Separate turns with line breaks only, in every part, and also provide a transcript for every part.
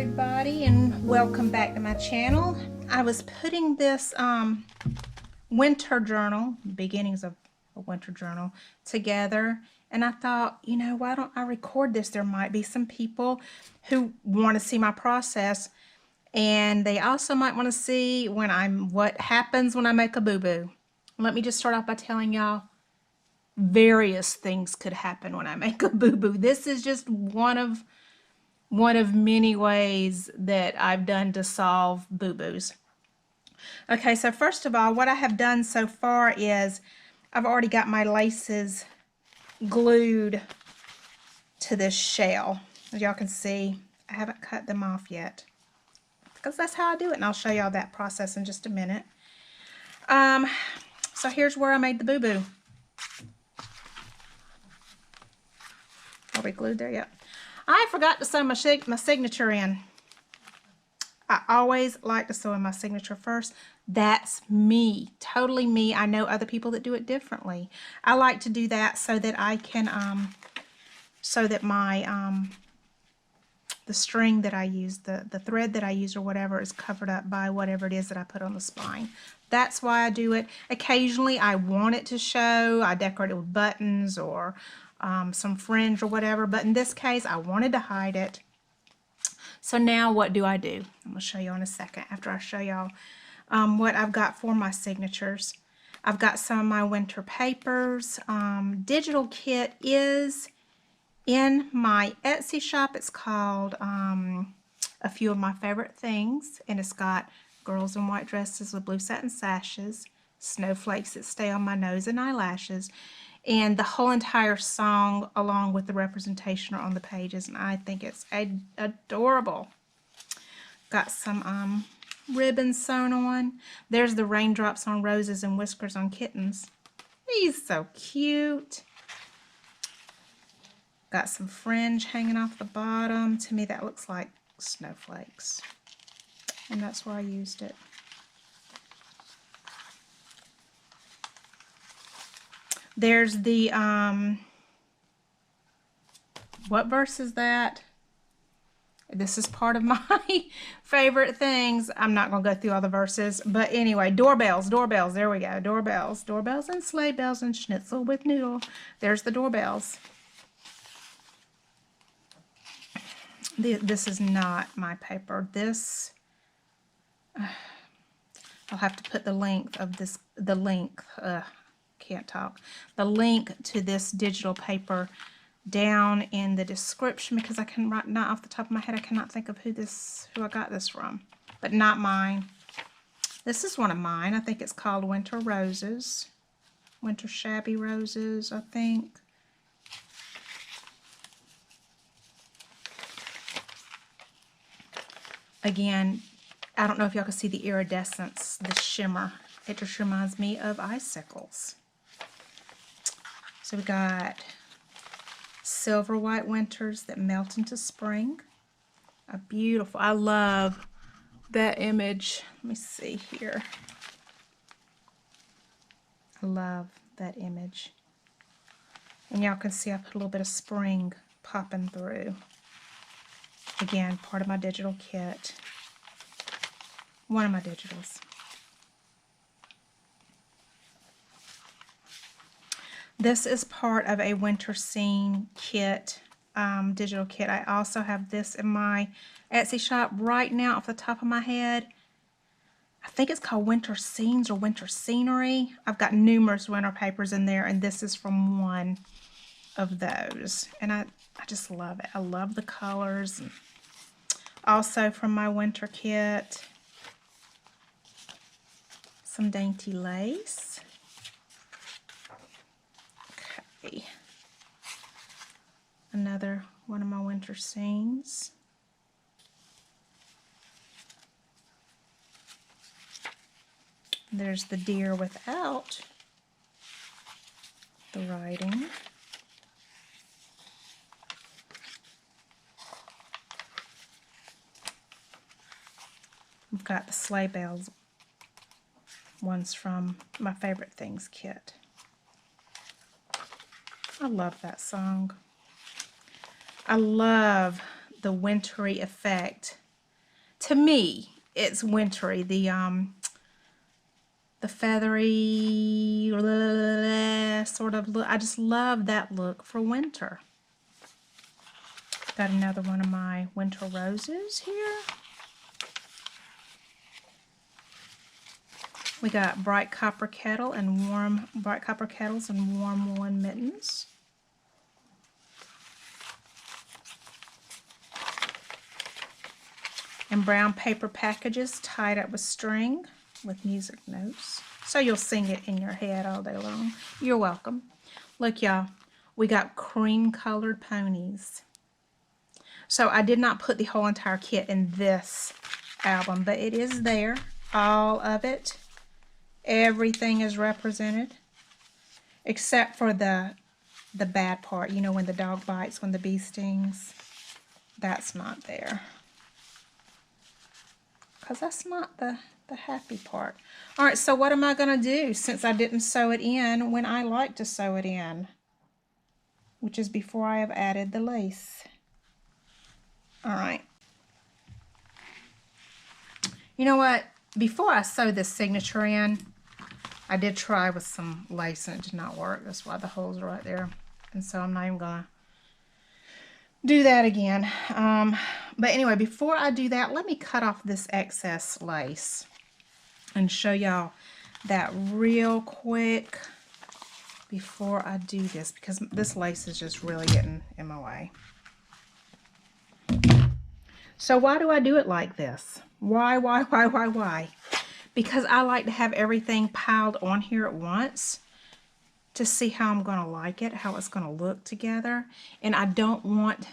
everybody, and welcome back to my channel. I was putting this winter journal, beginnings of a winter journal, together, and I thought, you know, why don't I record this? There might be some people who want to see my process, and they also might want to see what happens when I make a boo-boo. Let me just start off by telling y'all various things could happen when I make a boo-boo. This is just one of many ways that I've done to solve boo-boos. Okay, so first of all, what I have done so far is I've already got my laces glued to this shell. As y'all can see, I haven't cut them off yet because that's how I do it, and I'll show y'all that process in just a minute. So here's where I made the boo-boo. Are we glued there yet? I forgot to sew my signature in. I always like to sew in my signature first. That's me, totally me. I know other people that do it differently. I like to do that so that I can, so that my, the string that I use, the thread that I use or whatever is covered up by whatever it is that I put on the spine. That's why I do it. Occasionally I want it to show. I decorate it with buttons or some fringe or whatever, but in this case I wanted to hide it. So now what do? I'm going to show you in a second after I show y'all what I've got for my signatures. I've got some of my winter papers. Digital kit is in my Etsy shop. It's called A Few of My Favorite Things, and it's got girls in white dresses with blue satin sashes, snowflakes that stay on my nose and eyelashes, and the whole entire song along with the representation are on the pages, and I think it's adorable. Got some ribbons sewn on. There's the raindrops on roses and whiskers on kittens. He's so cute. Got some fringe hanging off the bottom. To me that looks like snowflakes, and that's where I used it. There's the, what verse is that? This is part of my favorite things. I'm not going to go through all the verses, but anyway, doorbells, there we go, doorbells and sleigh bells and schnitzel with noodle. There's the doorbells. This is not my paper. This, I'll have to put the length of this, can't talk, the link to this digital paper down in the description, because I can not off the top of my head, I cannot think of who I got this from, but not mine. This is one of mine. I think it's called Winter Roses, Winter Shabby Roses, I think. Again, I don't know if y'all can see the iridescence, the shimmer. It just reminds me of icicles. So we got silver white winters that melt into spring. A beautiful, I love that image. Let me see here. I love that image. And y'all can see I put a little bit of spring popping through. Again, part of my digital kit. One of my digitals. This is part of a winter scene kit, digital kit. I also have this in my Etsy shop right now off the top of my head. I think it's called Winter Scenes or Winter Scenery. I've got numerous winter papers in there, and this is from one of those. And I just love it. I love the colors. Also from my winter kit, some dainty lace. Okay. Another one of my winter scenes. There's the deer without the writing. I've got the sleigh bells ones from my favorite things kit. I love that song. I love the wintry effect to me, it's wintry. The feathery sort of look. I just love that look for winter. Got another one of my winter roses here. We got bright copper kettle and bright copper kettles and warm woolen mittens. And brown paper packages tied up with string with music notes. So you'll sing it in your head all day long. You're welcome. Look, y'all, we got cream colored ponies. So I did not put the whole entire kit in this album, but it is there, all of it. Everything is represented, except for the bad part, you know, when the dog bites, when the bee stings. That's not there, because that's not the happy part. All right, so what am I going to do since I didn't sew it in when I like to sew it in, which is before I have added the lace? All right. You know what? Before I sew this signature in, I did try with some lace and it did not work. That's why the holes are right there. And so I'm not even going to do that again. But anyway, before I do that, let me cut off this excess lace and show y'all that real quick before I do this, because this lace is just really getting in my way. So why do I do it like this? Why? Because I like to have everything piled on here at once to see how I'm going to like it, how it's going to look together. And I don't want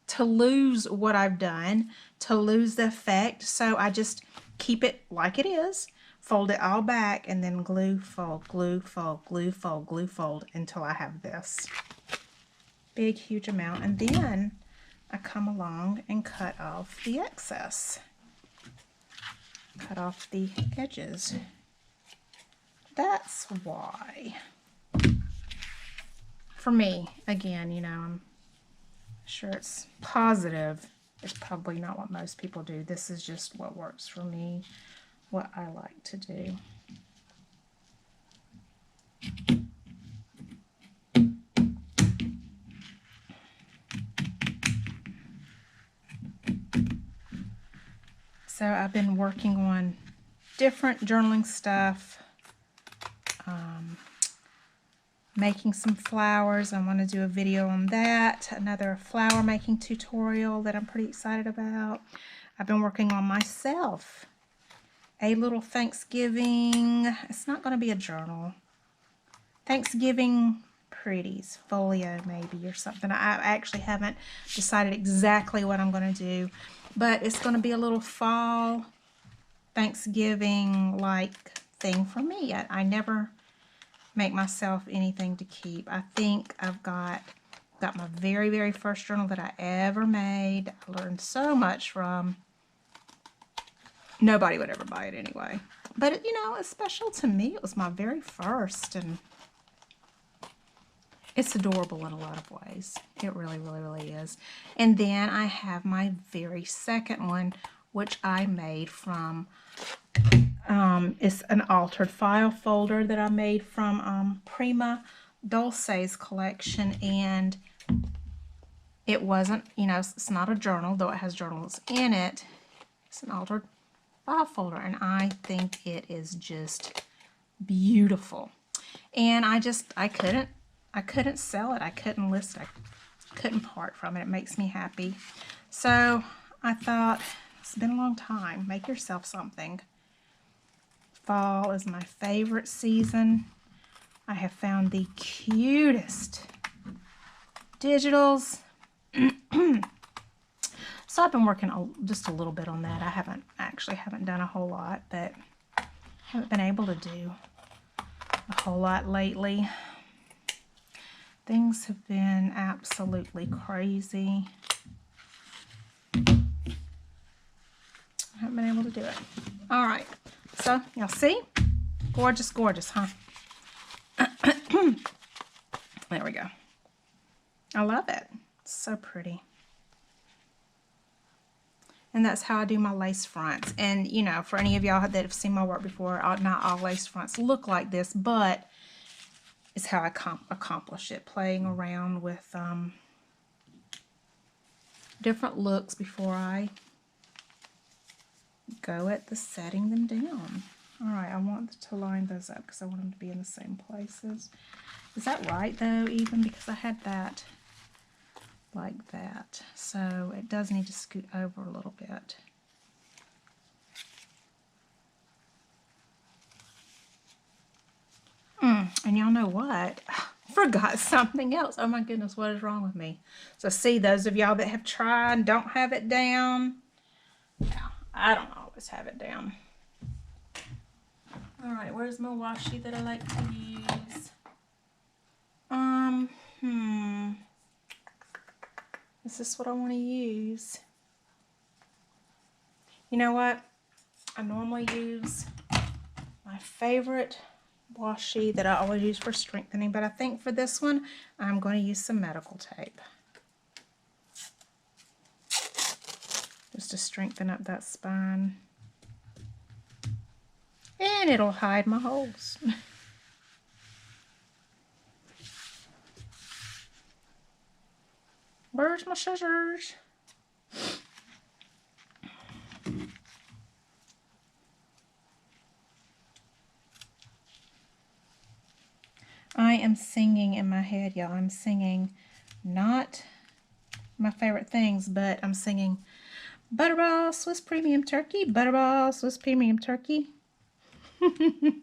to lose what I've done, to lose the effect. So I just keep it like it is, fold it all back, and then glue, fold, glue, fold, glue, fold, glue, fold until I have this big, huge amount. And then I come along and cut off the excess. Cut off the edges. That's why. For me, again, you know, I'm sure it's positive. It's probably not what most people do. This is just what works for me, what I like to do. So I've been working on different journaling stuff, making some flowers. I want to do a video on that, another flower making tutorial that I'm pretty excited about. I've been working on myself a little Thanksgiving, it's not going to be a journal, Thanksgiving pretties, folio maybe or something. I actually haven't decided exactly what I'm going to do, but it's going to be a little fall Thanksgiving like thing for me. I never make myself anything to keep. I think I've got my very, very first journal that I ever made. I learned so much from. Nobody would ever buy it anyway. But, you know, it's special to me. It was my very first, and it's adorable in a lot of ways. It really, really, really is. And then I have my very second one, which I made from, it's an altered file folder that I made from Prima Dulce's collection. And it wasn't, you know, it's not a journal, though it has journals in it. It's an altered file folder, and I think it is just beautiful. And I couldn't sell it. I couldn't list it. I couldn't part from it. It makes me happy. So I thought, it's been a long time. Make yourself something. Fall is my favorite season. I have found the cutest digitals. So I've been working just a little bit on that. I haven't done a whole lot, but haven't been able to do a whole lot lately. Things have been absolutely crazy. I haven't been able to do it. All right, so y'all see? Gorgeous, gorgeous, huh? There we go. I love it. It's so pretty. And that's how I do my lace fronts. And, you know, for any of y'all that have seen my work before, not all lace fronts look like this, but it's how I accomplish it, playing around with different looks before I go at the setting them down. All right, I want to line those up because I want them to be in the same places. Is that right, though, even? Because I had that like that. So it does need to scoot over a little bit. And y'all know what? Forgot something else. Oh my goodness, what is wrong with me? So see, those of y'all that have tried and don't have it down. Yeah, I don't always have it down. All right, where's my washi that I like to use? Is this what I want to use? You know what? I normally use my favorite washi that I always use for strengthening, but I think for this one, I'm going to use some medical tape. Just to strengthen up that spine. And it'll hide my holes. Where's my scissors? I am singing in my head, y'all. I'm singing not my favorite things, but I'm singing Butterball Swiss Premium Turkey, Butterball Swiss Premium Turkey. I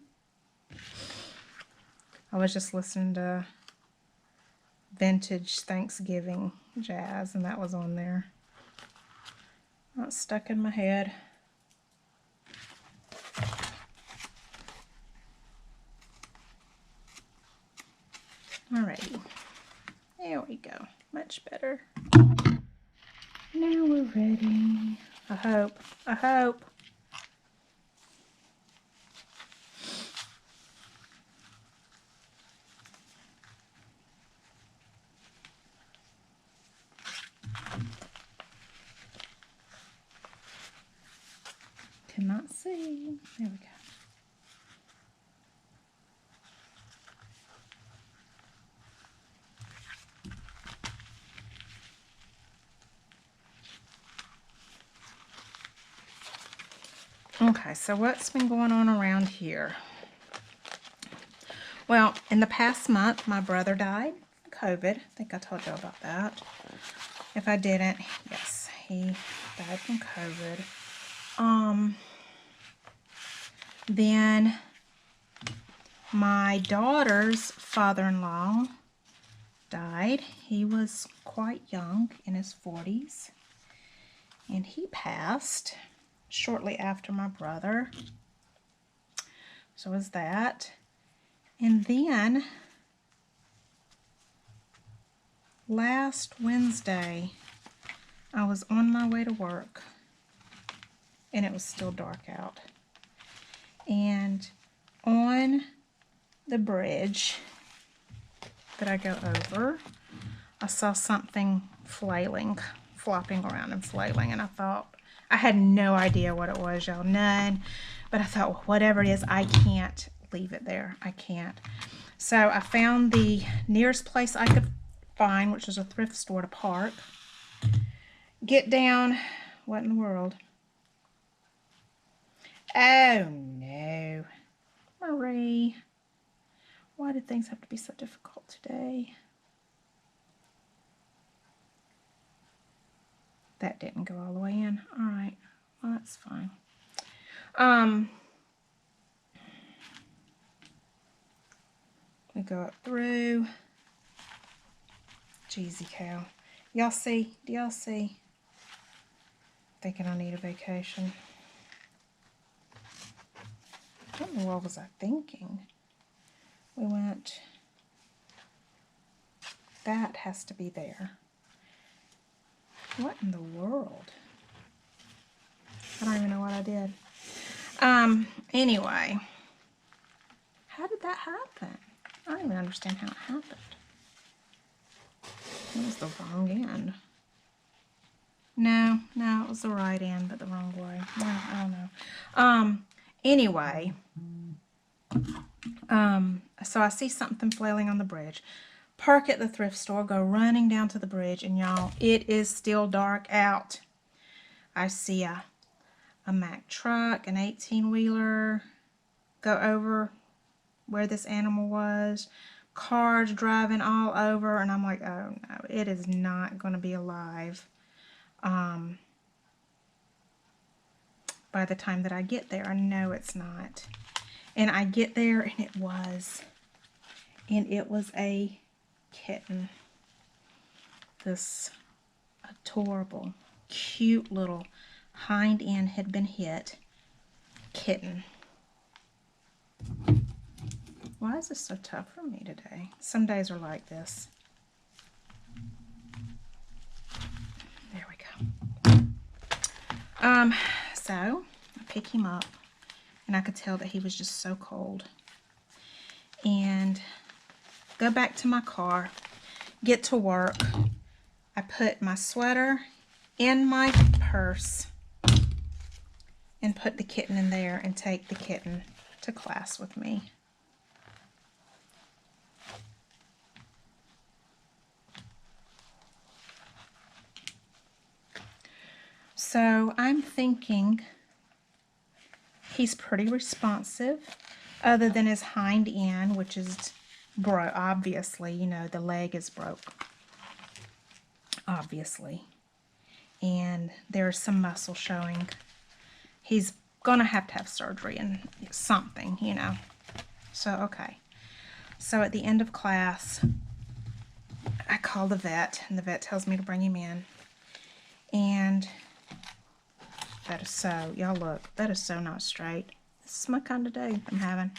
was just listening to vintage Thanksgiving jazz, and that was on there. That's stuck in my head. Alrighty, there we go. Much better. Now we're ready. I hope. I hope. Cannot see. There we go. Okay, so what's been going on around here? Well, in the past month, my brother died from COVID. I think I told you about that. If I didn't, yes, he died from COVID. Then my daughter's father-in-law died. He was quite young, in his 40s, and he passed shortly after my brother. So was that. And then last Wednesday, I was on my way to work, and it was still dark out. And on the bridge that I go over, I saw something flailing, flopping around and flailing, and I thought, I had no idea what it was, y'all, none. But I thought, well, whatever it is, I can't leave it there. I can't. So I found the nearest place I could find, which was a thrift store to park. Get down. What in the world? Oh, no. Marie. Why did things have to be so difficult today? That didn't go all the way in. All right. Well, that's fine. We go up through. Jeezy cow. Y'all see? Do y'all see? Thinking I need a vacation. I don't know what was I thinking. We went. That has to be there. What in the world? I don't even know what I did. Anyway. How did that happen? I don't even understand how it happened. It was the wrong end. No, it was the right end, but the wrong way. Well, I don't know. Anyway, so I see something flailing on the bridge. Park at the thrift store, go running down to the bridge, and y'all, it is still dark out. I see a Mack truck, an 18-wheeler, go over where this animal was. Cars driving all over, and I'm like, oh no, it is not going to be alive by the time that I get there. I know it's not. And I get there, and it was. And it was a kitten. This adorable, cute little hind end had been hit kitten. Why is this so tough for me today? Some days are like this. There we go. So I pick him up, and I could tell that he was just so cold. And go back to my car, get to work. I put my sweater in my purse and put the kitten in there and take the kitten to class with me. So I'm thinking he's pretty responsive, other than his hind end, which is broke. Obviously, you know, the leg is broke. Obviously. And there's some muscle showing. He's gonna have to have surgery and something, you know. So, okay. So at the end of class, I call the vet, and the vet tells me to bring him in. And that is so, y'all look, that is so not straight. This is my kind of day I'm having.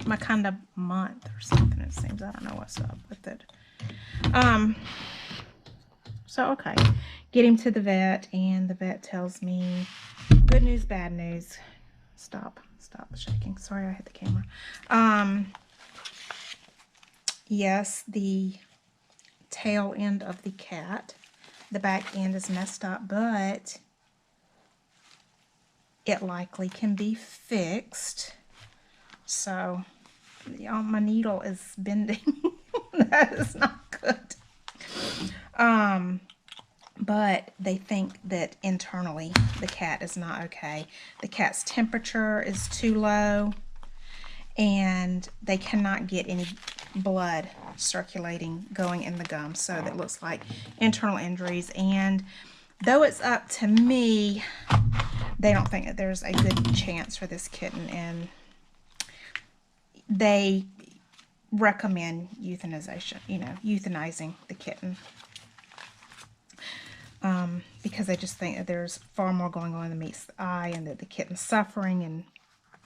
My kind of month or something, it seems. I don't know what's up with it. So, okay. Get him to the vet, and the vet tells me, good news, bad news. Stop the shaking. Sorry, I hit the camera. Yes, the tail end of the cat, the back end is messed up, but it likely can be fixed. So, y'all, my needle is bending. That is not good. But they think that internally the cat is not okay. The cat's temperature is too low, and they cannot get any blood circulating going in the gums. So that looks like internal injuries. And though it's up to me, they don't think that there's a good chance for this kitten, and they recommend euthanization, you know, euthanizing the kitten. Because they just think that there's far more going on than meets the eye, and that the kitten's suffering and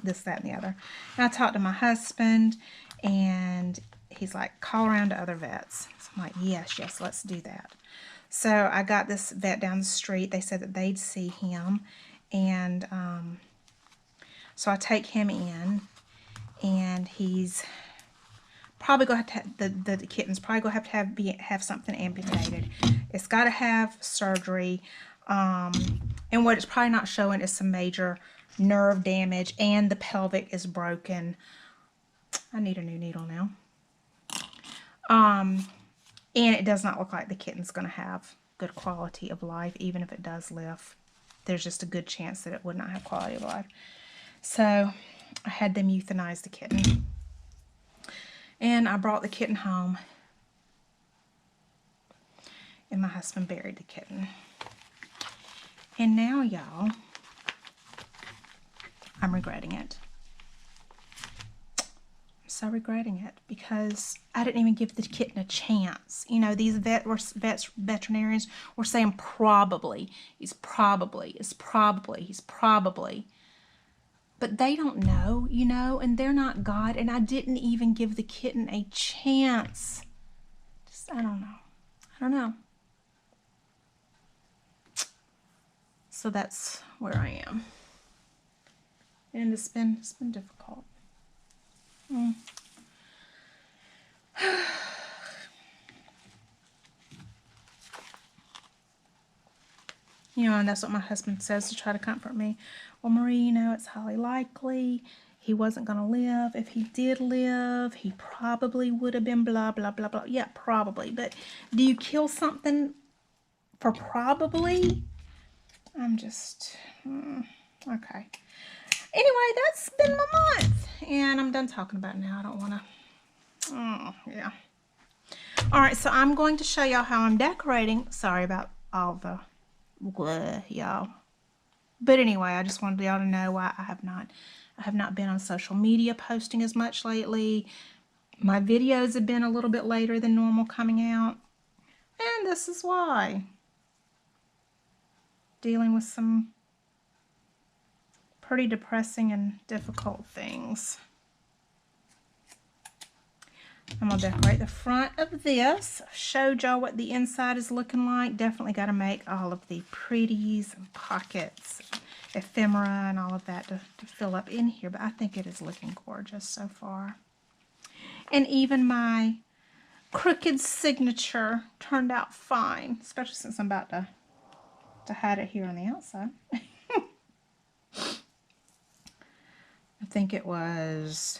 this, that, and the other. And I talked to my husband, and he's like, call around to other vets. So I'm like, yes, let's do that. So I got this vet down the street. They said that they'd see him, and so I take him in, and he's probably going to have to, the kitten's probably going to have something amputated. It's got to have surgery, and what it's probably not showing is some major nerve damage, and the pelvic is broken. I need a new needle now. And it does not look like the kitten's going to have good quality of life, even if it does live. There's just a good chance that it would not have quality of life. So I had them euthanize the kitten. And I brought the kitten home, and my husband buried the kitten. And now, y'all, I'm regretting it. I'm so regretting it, because I didn't even give the kitten a chance. You know, these veterinarians were saying probably, he's probably. But they don't know, you know, and they're not God, and I didn't even give the kitten a chance. Just, I don't know. So that's where I am. And it's been difficult. You know, and that's what my husband says to try to comfort me. Well, Marie, you know, it's highly likely he wasn't going to live. If he did live, he probably would have been blah, blah, blah, blah. Yeah, probably. But do you kill something for probably? I'm just, okay. Anyway, that's been my month. And I'm done talking about it now. I don't want to, yeah. All right, so I'm going to show y'all how I'm decorating. Sorry about all the y'all. But anyway, I just wanted y'all to know why I have not been on social media posting as much lately. My videos have been a little bit later than normal coming out. And this is why. Dealing with some pretty depressing and difficult things. I'm going to decorate the front of this. Showed y'all what the inside is looking like. Definitely got to make all of the pretties and pockets, ephemera and all of that to fill up in here. But I think it is looking gorgeous so far. And even my crooked signature turned out fine. Especially since I'm about to hide it here on the outside. I think it was...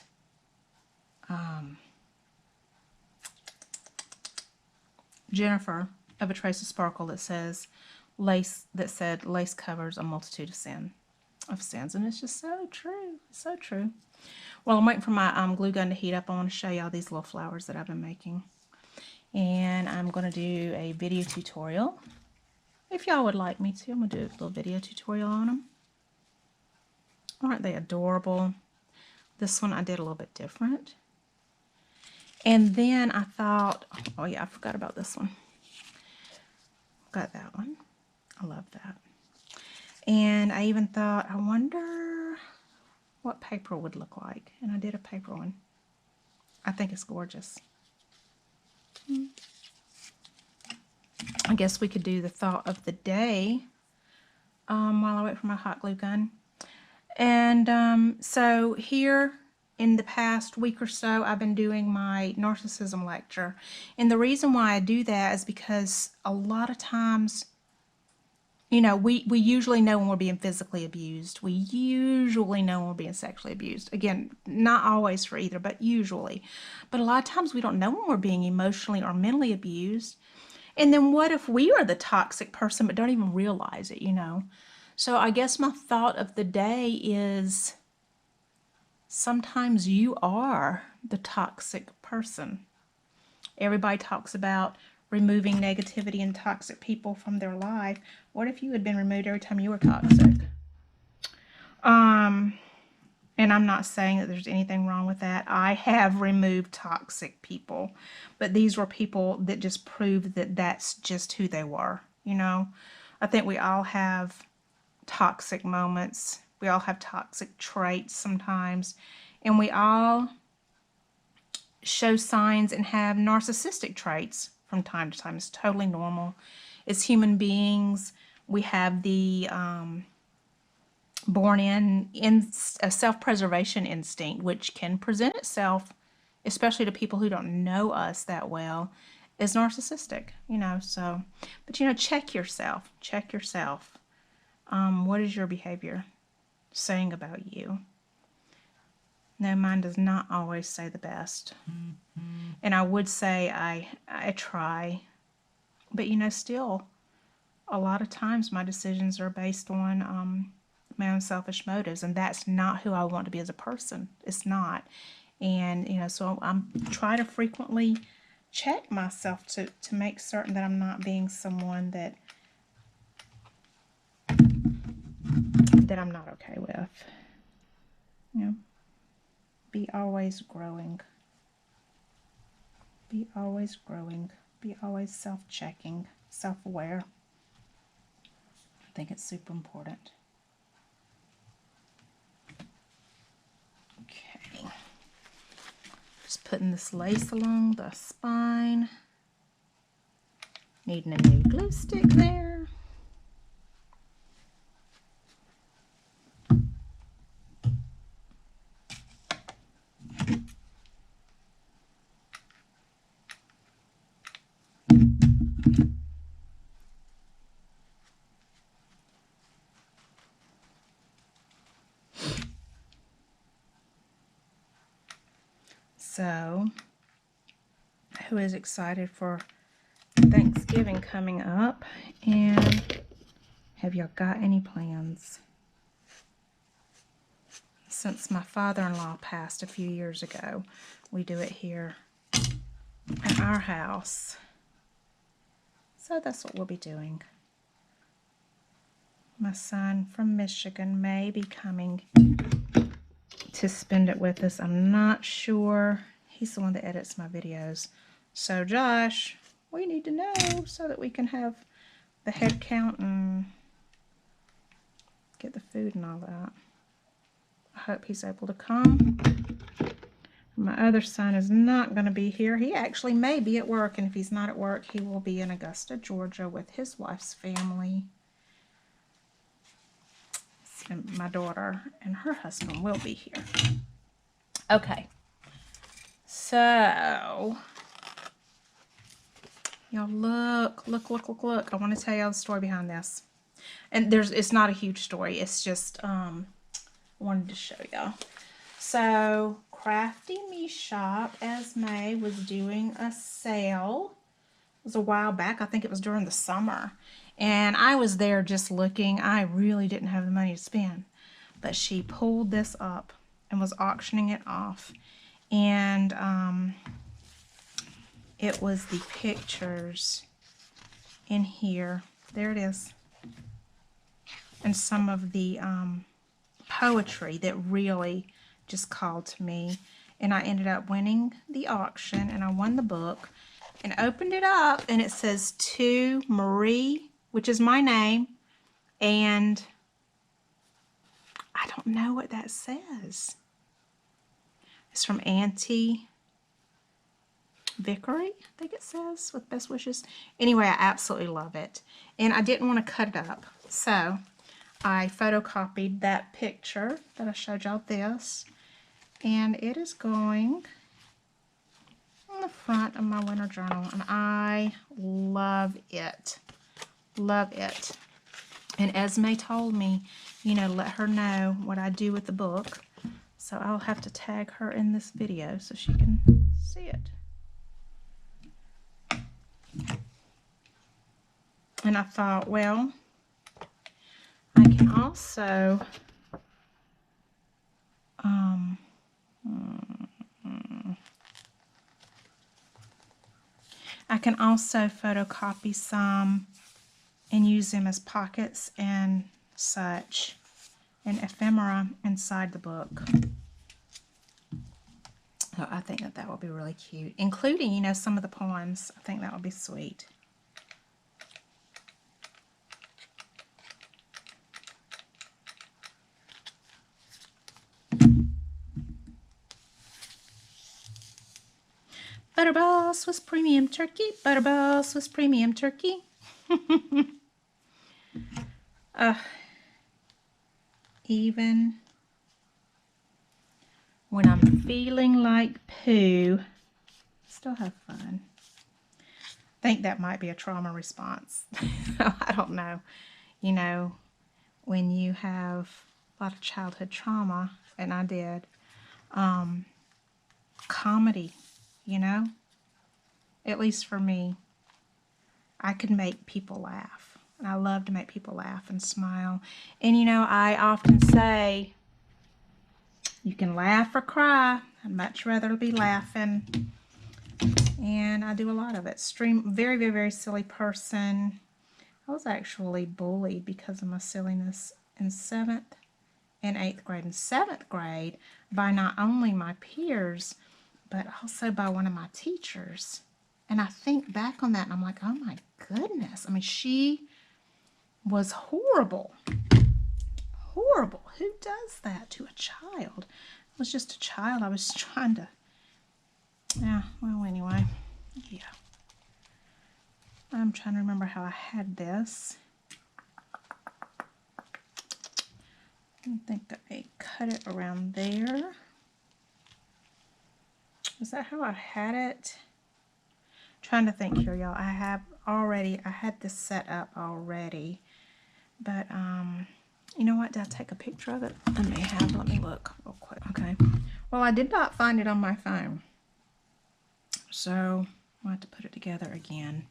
Jennifer of A Trace of Sparkle that says lace covers a multitude of sins, and it's just so true, so true. Well, I'm waiting for my glue gun to heat up. I want to show y'all these little flowers that I've been making, and I'm going to do a video tutorial. If y'all would like me to, I'm going to do a little video tutorial on them. Aren't they adorable? This one I did a little bit different. And then I thought, oh yeah, I forgot about this one. Got that one. I love that. And I even thought, I wonder what paper would look like. And I did a paper one. I think it's gorgeous. I guess we could do the thought of the day while I wait for my hot glue gun. And so here, in the past week or so, I've been doing my narcissism lecture. And the reason why I do that is because a lot of times, you know, we usually know when we're being physically abused. We usually know when we're being sexually abused. Again, not always for either, but usually. But a lot of times we don't know when we're being emotionally or mentally abused. And then what if we are the toxic person but don't even realize it, you know? So I guess my thought of the day is... sometimes you are the toxic person. Everybody talks about removing negativity and toxic people from their life. What if you had been removed every time you were toxic? And I'm not saying that there's anything wrong with that. I have removed toxic people, but these were people that just proved that that's just who they were, you know? I think we all have toxic moments. We all have toxic traits sometimes. And we all show signs and have narcissistic traits from time to time. It's totally normal. As human beings, we have the born-in a self-preservation instinct, which can present itself, especially to people who don't know us that well, as narcissistic, you know. So, but you know, check yourself. Check yourself. What is your behavior saying about you? No, mine does not always say the best. And I would say I try. But, you know, still, a lot of times my decisions are based on my own selfish motives. And that's not who I want to be as a person. It's not. And, you know, so I'm trying to frequently check myself to make certain that I'm not being someone that I'm not okay with. You know? Be always growing. Be always growing. Be always self-checking, self-aware. I think it's super important. Okay. Just putting this lace along the spine. Needing a new glue stick there. So, who is excited for Thanksgiving coming up? And have y'all got any plans? Since my father-in-law passed a few years ago, we do it here at our house. So that's what we'll be doing. My son from Michigan may be coming to spend it with us. I'm not sure. He's the one that edits my videos. So Josh, we need to know so that we can have the head count and get the food and all that. I hope he's able to come. My other son is not going to be here. He actually may be at work, and if he's not at work, he will be in Augusta, Georgia with his wife's family. And my daughter and her husband will be here. Okay. So, y'all look. I want to tell y'all the story behind this. And it's not a huge story. It's just, I wanted to show y'all. So, Crafty Me Shop, Esme was doing a sale. It was a while back. I think it was during the summer. And I was there just looking. I really didn't have the money to spend. But she pulled this up and was auctioning it off. And it was the pictures in here. There it is. And some of the poetry that really just called to me. And I ended up winning the auction. And I won the book. And opened it up. And it says, to Marie, which is my name. And I don't know what that says. It's from Auntie Vickery, I think it says, with best wishes. Anyway, I absolutely love it. And I didn't want to cut it up. So, I photocopied that picture that I showed y'all this. And it is going on the front of my winter journal. And I love it. Love it. And Esme told me, you know, let her know what I do with the book. So I'll have to tag her in this video so she can see it. And I thought, well, I can also photocopy some and use them as pockets and such, and ephemera inside the book. So I think that would be really cute, including, you know, some of the poems. I think that would be sweet. Butterball Swiss Premium Turkey. Butterball Swiss Premium Turkey. Even when I'm feeling like poo, still have fun. I think that might be a trauma response. I don't know. You know, when you have a lot of childhood trauma, and I did, comedy, you know, at least for me, I could make people laugh. And I love to make people laugh and smile. And, you know, I often say, you can laugh or cry. I'd much rather be laughing. And I do a lot of it. Very, very, very silly person. I was actually bullied because of my silliness in 7th and 8th grade. In 7th grade, by not only my peers, but also by one of my teachers. And I think back on that and I'm like, oh my goodness. I mean, she was horrible. Horrible. Who does that to a child? I was just a child. I was trying to, yeah, well, anyway, yeah. I'm trying to remember how I had this. I think that I cut it around there. Is that how I had it? Trying to think here, y'all. I had this set up already. But, you know what? Did I take a picture of it? I may have. Let me look real quick. Okay. Well, I did not find it on my phone. So I'll have to put it together again.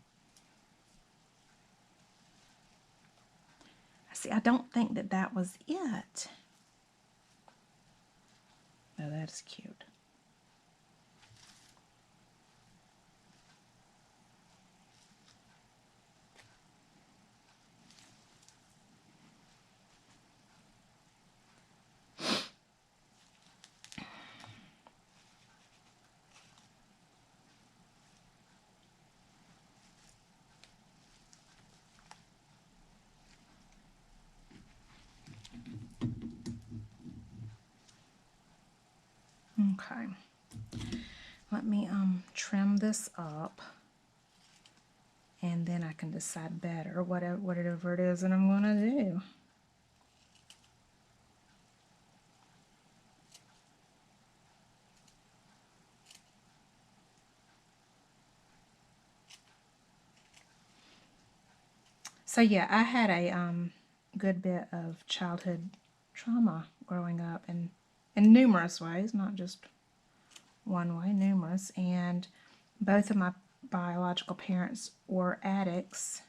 See, I don't think that that was it. Oh, that's cute. Okay. Let me trim this up, and then I can decide better whatever it is that I'm going to do. So yeah, I had a good bit of childhood trauma growing up in numerous ways, not just one way, numerous. And both of my biological parents were addicts.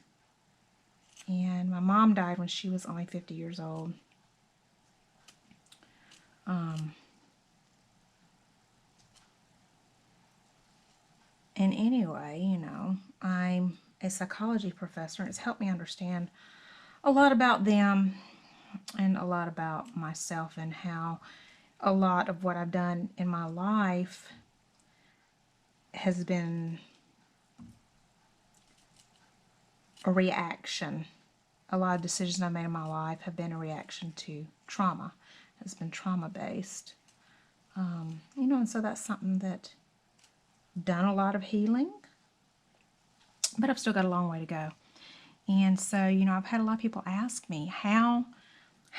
And my mom died when she was only 50 years old. And anyway, you know, I'm a psychology professor, and it's helped me understand a lot about them and a lot about myself, and how a lot of what I've done in my life has been a reaction. A lot of decisions I've made in my life have been a reaction to trauma. It's been trauma-based. You know, and so that's something that done a lot of healing, but I've still got a long way to go. And so, you know, I've had a lot of people ask me, how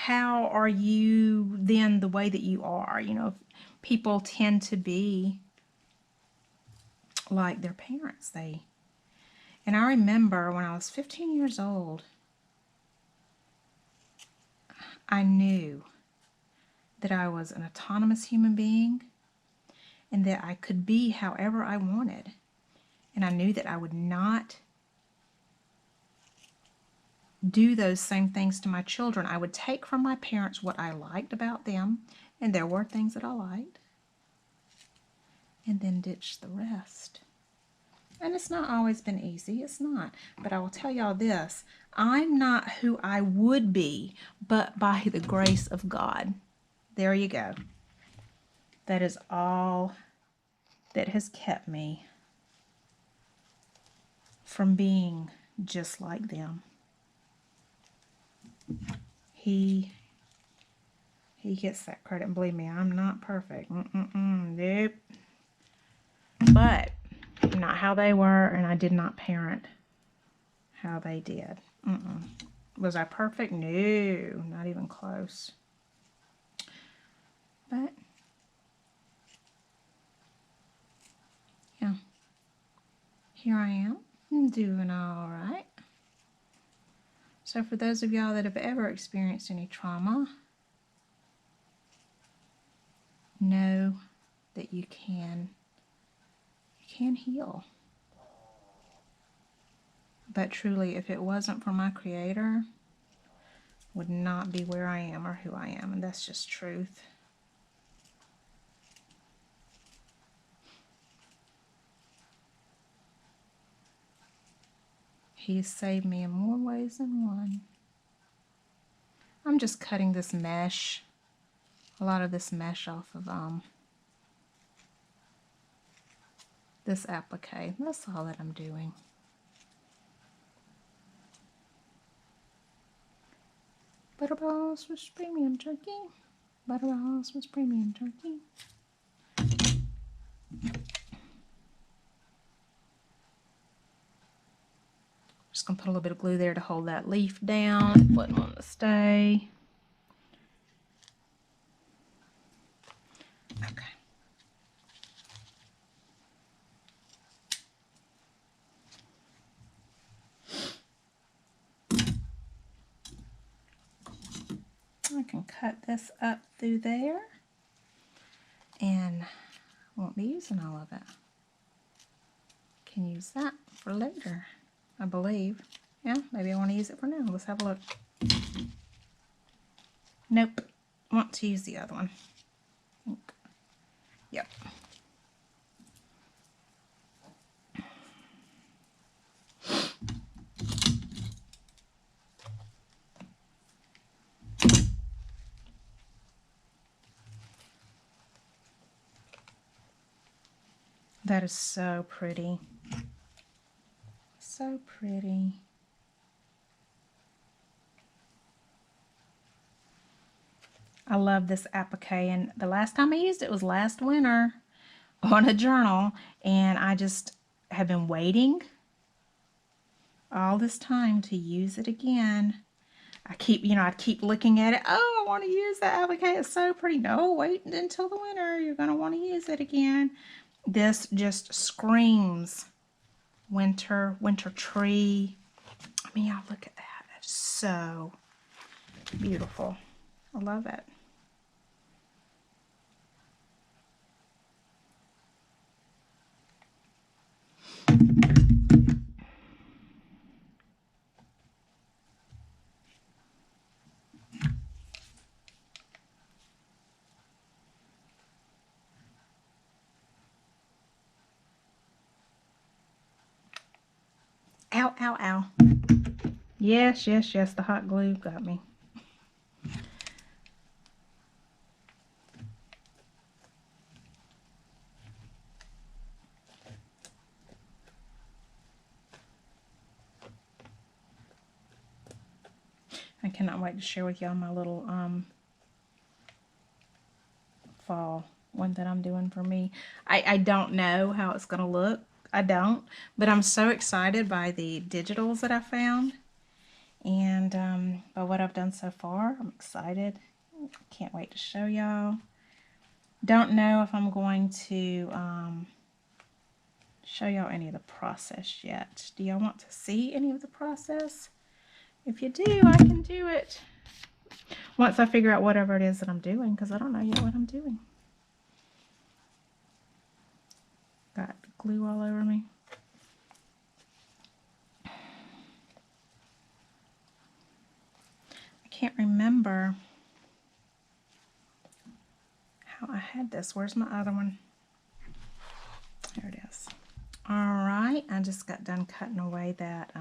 are you then the way that you are? You know, people tend to be like their parents. And I remember when I was 15 years old, I knew that I was an autonomous human being and that I could be however I wanted. And I knew that I would not do those same things to my children. I would take from my parents what I liked about them, and there were things that I liked, and then ditch the rest. And it's not always been easy, it's not. But I will tell y'all this, I'm not who I would be, but by the grace of God. There you go. That is all that has kept me from being just like them. He gets that credit, and believe me, I'm not perfect. Nope. But not how they were, and I did not parent how they did. Was I perfect? No, not even close. But yeah, here I am. I'm doing all right. So for those of y'all that have ever experienced any trauma, know that you can heal. But truly, if it wasn't for my Creator, would not be where I am or who I am, and that's just truth. He has saved me in more ways than one. I'm just cutting this mesh, a lot of this mesh off of this applique. That's all that I'm doing. Butterballs with premium turkey. Butterballs with premium turkey. Just gonna put a little bit of glue there to hold that leaf down. Wouldn't want to stay. Okay. I can cut this up through there, and won't be using all of it. can use that for later, I believe. Yeah, maybe I want to use it for now. Let's have a look. Nope. I want to use the other one. Yep. That is so pretty. So pretty. I love this applique, and the last time I used it was last winter on a journal, and I just have been waiting all this time to use it again. I keep looking at it. Oh, I want to use that applique. It's so pretty. No, wait until the winter. You're going to want to use it again. This just screams winter, winter tree. I mean, y'all look at that. It's so beautiful. I love it. Ow, ow, ow. Yes, yes, yes, the hot glue got me. I cannot wait to share with y'all my little fall one that I'm doing for me. I don't know how it's going to look. I don't. But I'm so excited by the digitals that I found. And by what I've done so far. I'm excited. Can't wait to show y'all. Don't know if I'm going to show y'all any of the process yet. Do y'all want to see any of the process? If you do, I can do it once I figure out whatever it is that I'm doing, because I don't know yet what I'm doing. Got glue all over me. I can't remember how I had this. Where's my other one? There it is. All right, I just got done cutting away that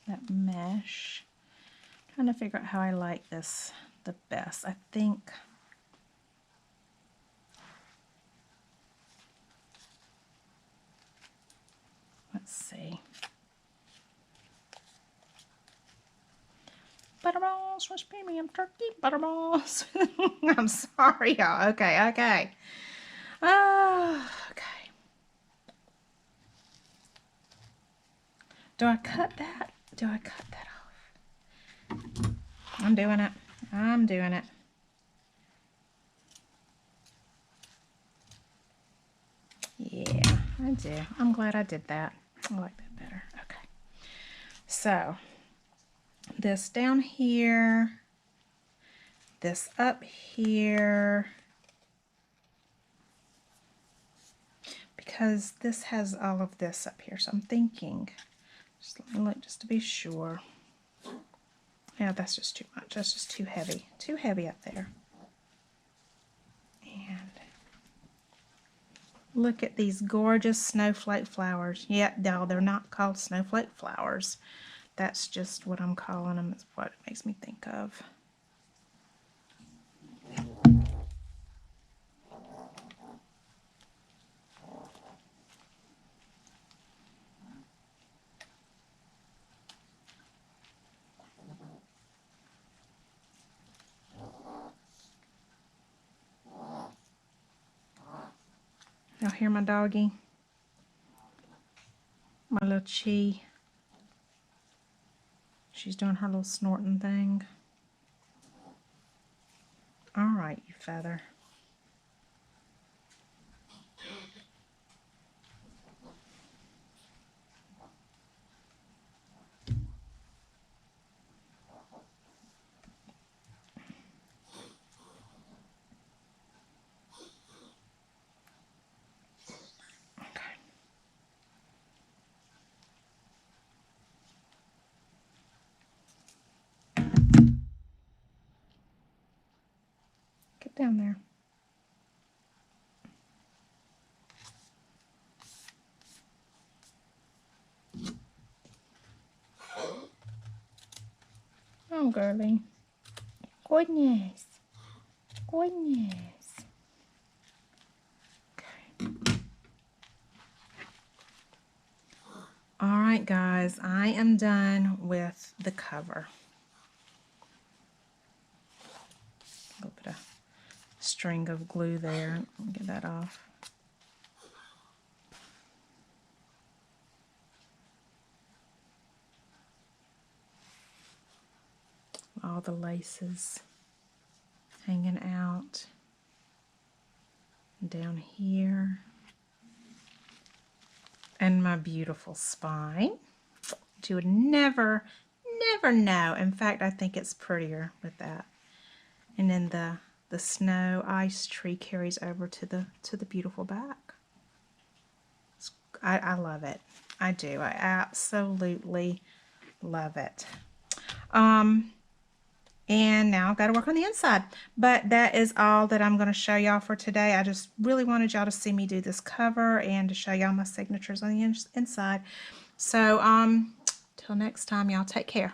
that mesh. Trying to figure out how I like this the best. I think let's see. Butterballs, Swiss premium turkey butterballs. I'm sorry, y'all. Okay, okay. Okay. Do I cut that? Do I cut that off? I'm doing it. I'm doing it. Yeah, I do. I'm glad I did that. I like that better. Okay. So, this down here, this up here, because this has all of this up here. So I'm thinking, just let me look just to be sure. Yeah, that's just too much. That's just too heavy. Too heavy up there. And look at these gorgeous snowflake flowers. Yeah, no, they're not called snowflake flowers. That's just what I'm calling them. It's what it makes me think of. Y'all hear my doggy? My little Chi. She's doing her little snorting thing. All right, you feather. Look down there. Oh, girly. Goodness. Goodness. Okay. All right, guys. I am done with the cover. A little bit of string of glue there. Let me get that off. All the laces hanging out down here, and my beautiful spine, which you would never know. In fact, I think it's prettier with that. And then the snow ice tree carries over to the beautiful back. I love it. I do. I absolutely love it. And now I've got to work on the inside. But that is all that I'm going to show y'all for today. I just really wanted y'all to see me do this cover and to show y'all my signatures on the inside. So, till next time, y'all take care.